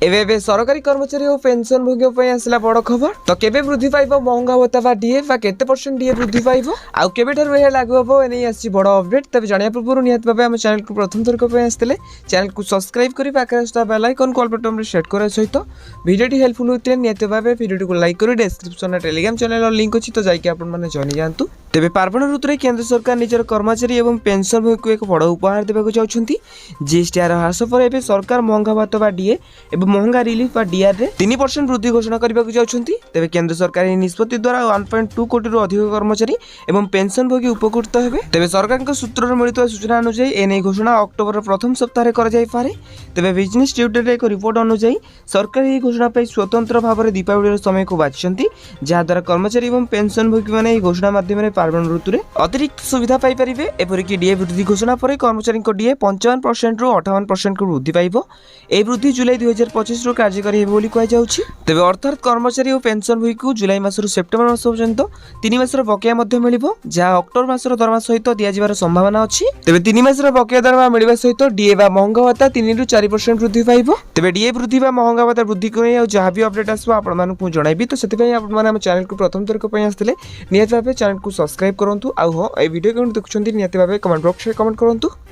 एबे सरकारी कर्मचारी और पेंशन भोगी आसला बड़ खबर। तो केबे वृद्धि पाइब महंगा भत्ता बा डीए बा केते परसेंट डीए वृद्धि पाइब आउ केबे ठार यह लागू हबो एने आसी बड़ अपडेट। तबे जानिया पूर्व निहत भाबे हम चैनल को प्रथम थर को आसते चैनल को सब्सक्राइब करी पाखे आसता बेल आइकन कॉल बटन में सेट करा सहित वीडियोटी हेल्पफुल होते निहत भाबे वीडियो को लाइक करी डिस्क्रिप्शन में टेलीग्राम चैनल और लिंक अछि तो जाइके आपन माने जॉइन जांतु। तेबे पार्वण ऋतु केंद्र सरकार निजर कर्मचारी एवं पेंशन भोगी को एक बड़ उपहार देबाक चाहछंती। जीएसटी आर ह्रास पर एबे सरकार महंगा भत्ता बा डीए एवं महंगा रिलीफ बा डीआर रे 3% वृद्धि घोषणा करबाक चाहछंती। तेबे केंद्र सरकार ए निष्पत्ति द्वारा 1.2 कोटी रु अधिक कर्मचारी एवं पेंशन भोगी उपकृत हेबे। तेबे सरकार के सूत्र मिलित सूचना अनुसार एने घोषणा अक्टोबर प्रथम सप्ताह रे कर जाई पारे। तेबे बिजनेस ट्यूटर रे एक रिपोर्ट अनुसार सरकार ए घोषणा पे स्वतंत्र भाव में दीपावली समय को बाछिसंती, जहा द्वारा कर्मचारी एवं पेंशन भोगी माने ए घोषणा माध्यम रे पार्वण ऋतु रे अतिरिक्त सुविधा पाई परिबे। एपरिक डीए वृद्धि घोषणा पर कर्मचारी को डीए 55% रु 58% को वृद्धि पाइबो। ए वृद्धि जुलाई 2025 रु कार्यकारी हेबो बोली कहै जाउछि। तेबे अर्थात कर्मचारी और पेंशन भोगी को जुलाई मास रु सेप्टेम्बर मास पर्यंत 3 मासर बकेया मध्य मिलिबो, जहा अक्टोबर मासर दरमा सहित दिया जिबार संभावना अछि। तेबे 3 मासर बकेया दरमा मिलिबा सहित डीए बा महंगा भत्ता 3 रु 4% वृद्धि पाइबो। तेबे डीए वृद्धि बा महंगा भत्ता वृद्धि को आ जहा भी अपडेट आसबो आपण मानकु जणाइबी। तो सेति पई आपण माने हम चैनल को प्रथम थर को पई आस्थिले नियत भाबे चैनल को सब्सक्राइब करंतु। आ हो ए वीडियो कोन देखुछंती नियत भाबे कमेंट बॉक्स रे कमेंट करंतु।